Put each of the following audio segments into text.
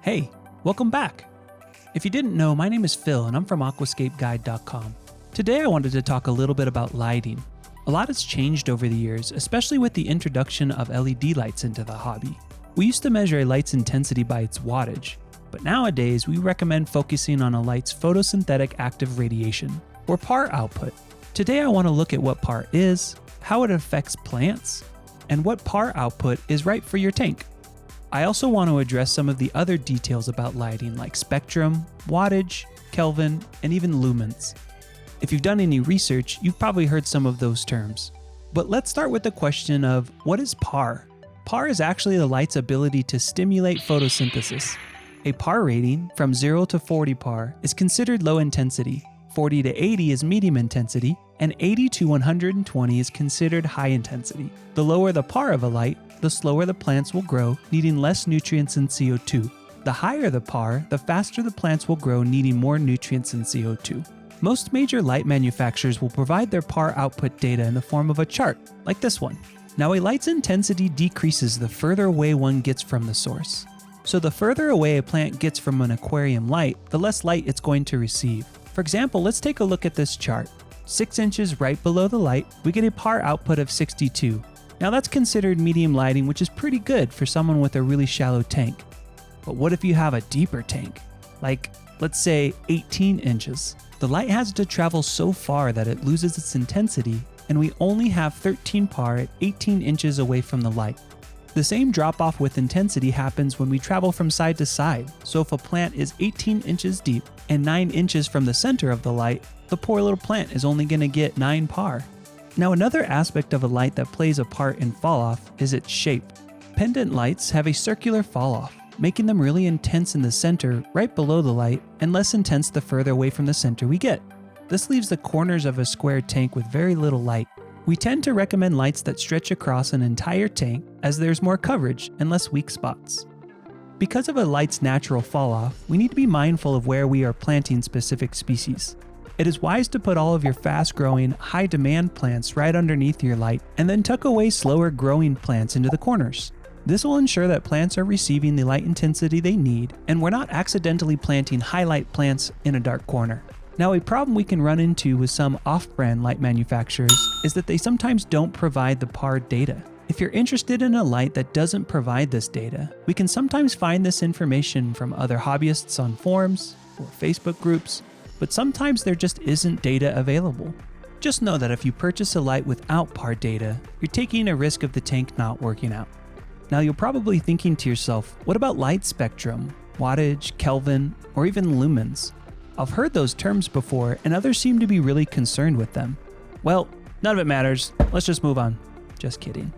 Hey, welcome back. If you didn't know, my name is Phil and I'm from aquascapeguide.com. Today I wanted to talk a little bit about lighting. A lot has changed over the years, especially with the introduction of LED lights into the hobby. We used to measure a light's intensity by its wattage, but nowadays we recommend focusing on a light's photosynthetic active radiation, or PAR output. Today I want to look at what PAR is, how it affects plants, and what PAR output is right for your tank. I also want to address some of the other details about lighting like spectrum, wattage, Kelvin, and even lumens. If you've done any research, you've probably heard some of those terms. But let's start with the question of what is PAR? PAR is actually the light's ability to stimulate photosynthesis. A PAR rating from 0 to 40 PAR is considered low intensity, 40 to 80 is medium intensity, and 80 to 120 is considered high intensity. The lower the PAR of a light, the slower the plants will grow, needing less nutrients and CO2. The higher the PAR, the faster the plants will grow, needing more nutrients and CO2. Most major light manufacturers will provide their PAR output data in the form of a chart, like this one. Now, a light's intensity decreases the further away one gets from the source. So the further away a plant gets from an aquarium light, the less light it's going to receive. For example, let's take a look at this chart. 6 inches right below the light, we get a PAR output of 62. Now that's considered medium lighting, which is pretty good for someone with a really shallow tank. But what if you have a deeper tank? Like, let's say 18 inches. The light has to travel so far that it loses its intensity, and we only have 13 PAR at 18 inches away from the light. The same drop-off with intensity happens when we travel from side to side, so if a plant is 18 inches deep and 9 inches from the center of the light, the poor little plant is only going to get 9 PAR. Now, another aspect of a light that plays a part in fall-off is its shape. Pendant lights have a circular fall-off, making them really intense in the center right below the light and less intense the further away from the center we get. This leaves the corners of a square tank with very little light. We tend to recommend lights that stretch across an entire tank as there's more coverage and less weak spots. Because of a light's natural fall-off, we need to be mindful of where we are planting specific species. It is wise to put all of your fast-growing, high-demand plants right underneath your light and then tuck away slower-growing plants into the corners. This will ensure that plants are receiving the light intensity they need and we're not accidentally planting highlight plants in a dark corner. Now, a problem we can run into with some off-brand light manufacturers is that they sometimes don't provide the PAR data. If you're interested in a light that doesn't provide this data, we can sometimes find this information from other hobbyists on forums or Facebook groups, but sometimes there just isn't data available. Just know that if you purchase a light without PAR data, you're taking a risk of the tank not working out. Now, you're probably thinking to yourself, what about light spectrum, wattage, Kelvin, or even lumens? I've heard those terms before, and others seem to be really concerned with them. Well, none of it matters. Let's just move on. Just kidding.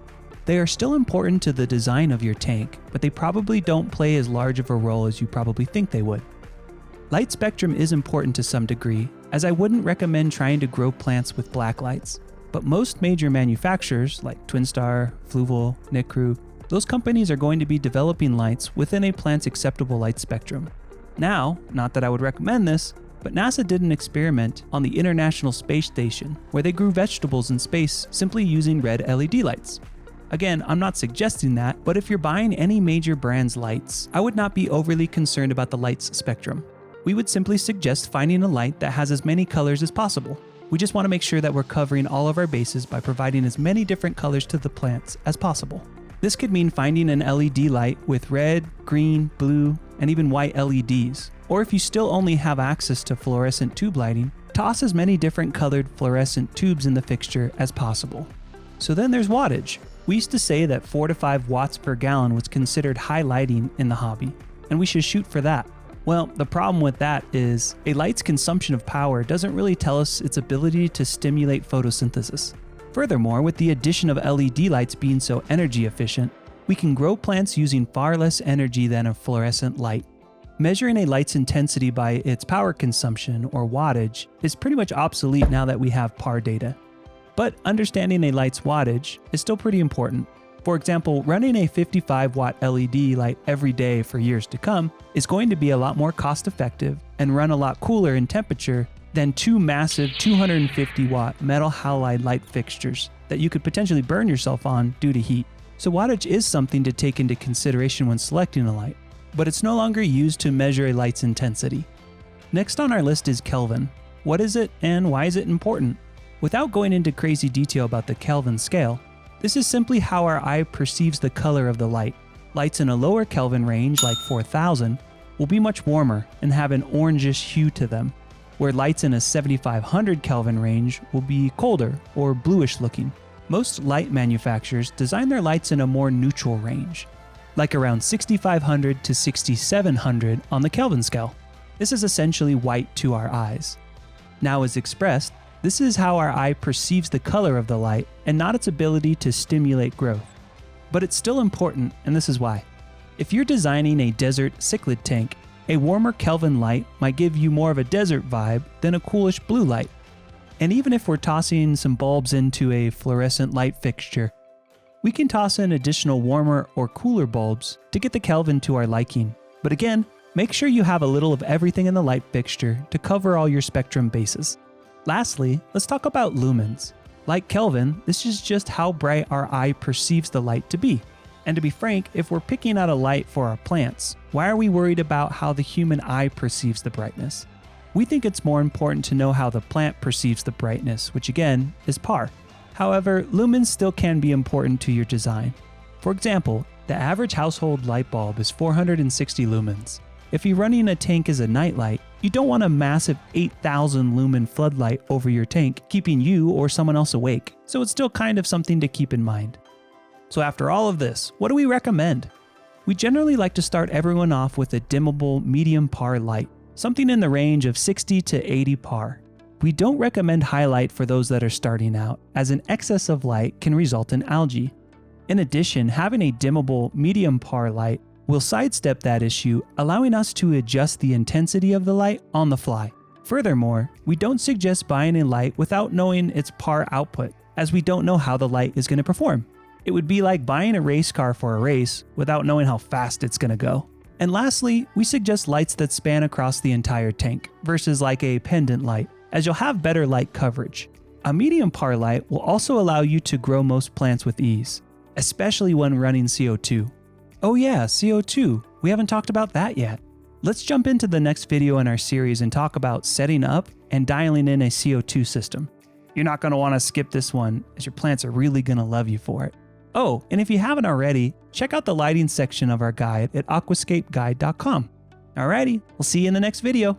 They are still important to the design of your tank, but they probably don't play as large of a role as you probably think they would. Light spectrum is important to some degree, as I wouldn't recommend trying to grow plants with black lights. But most major manufacturers, like Twinstar, Fluval, Nicru, those companies are going to be developing lights within a plant's acceptable light spectrum. Now, not that I would recommend this, but NASA did an experiment on the International Space Station where they grew vegetables in space simply using red LED lights. Again, I'm not suggesting that, but if you're buying any major brand's lights, I would not be overly concerned about the light's spectrum. We would simply suggest finding a light that has as many colors as possible. We just want to make sure that we're covering all of our bases by providing as many different colors to the plants as possible. This could mean finding an LED light with red, green, blue, and even white LEDs. Or if you still only have access to fluorescent tube lighting, toss as many different colored fluorescent tubes in the fixture as possible. So then there's wattage. We used to say that 4 to 5 watts per gallon was considered high lighting in the hobby, and we should shoot for that. Well, the problem with that is a light's consumption of power doesn't really tell us its ability to stimulate photosynthesis. Furthermore, with the addition of LED lights being so energy efficient, we can grow plants using far less energy than a fluorescent light. Measuring a light's intensity by its power consumption, or wattage, is pretty much obsolete now that we have PAR data. But understanding a light's wattage is still pretty important. For example, running a 55-watt LED light every day for years to come is going to be a lot more cost-effective and run a lot cooler in temperature than 2 massive 250-watt metal halide light fixtures that you could potentially burn yourself on due to heat. So wattage is something to take into consideration when selecting a light. but it's no longer used to measure a light's intensity. Next on our list is Kelvin. What is it and why is it important? Without going into crazy detail about the Kelvin scale, this is simply how our eye perceives the color of the light. Lights in a lower Kelvin range, like 4000, will be much warmer and have an orangish hue to them, where lights in a 7500 Kelvin range will be colder or bluish looking. Most light manufacturers design their lights in a more neutral range, like around 6500 to 6700 on the Kelvin scale. This is essentially white to our eyes. Now, as expressed, this is how our eye perceives the color of the light and not its ability to stimulate growth. But it's still important, and this is why. If you're designing a desert cichlid tank, a warmer Kelvin light might give you more of a desert vibe than a coolish blue light. And even if we're tossing some bulbs into a fluorescent light fixture, we can toss in additional warmer or cooler bulbs to get the Kelvin to our liking. But again, make sure you have a little of everything in the light fixture to cover all your spectrum bases. Lastly, let's talk about lumens. Like Kelvin, this is just how bright our eye perceives the light to be. And to be frank, if we're picking out a light for our plants, why are we worried about how the human eye perceives the brightness? We think it's more important to know how the plant perceives the brightness, which again is par. However, lumens still can be important to your design. For example, the average household light bulb is 460 lumens. If you're running a tank as a nightlight, you don't want a massive 8,000 lumen floodlight over your tank keeping you or someone else awake, so it's still kind of something to keep in mind. So after all of this, what do we recommend? We generally like to start everyone off with a dimmable medium par light, something in the range of 60 to 80 par. We don't recommend highlight for those that are starting out, as an excess of light can result in algae. In addition, having a dimmable medium par light will sidestep that issue, allowing us to adjust the intensity of the light on the fly. Furthermore, we don't suggest buying a light without knowing its par output, as we don't know how the light is going to perform. It would be like buying a race car for a race without knowing how fast it's going to go. And lastly, we suggest lights that span across the entire tank versus like a pendant light, as you'll have better light coverage. A medium par light will also allow you to grow most plants with ease, especially when running CO2. Oh yeah, CO2, we haven't talked about that yet. Let's jump into the next video in our series and talk about setting up and dialing in a CO2 system. You're not going to want to skip this one, as your plants are really going to love you for it. Oh, and if you haven't already, check out the lighting section of our guide at aquascapeguide.com. Alrighty, we'll see you in the next video.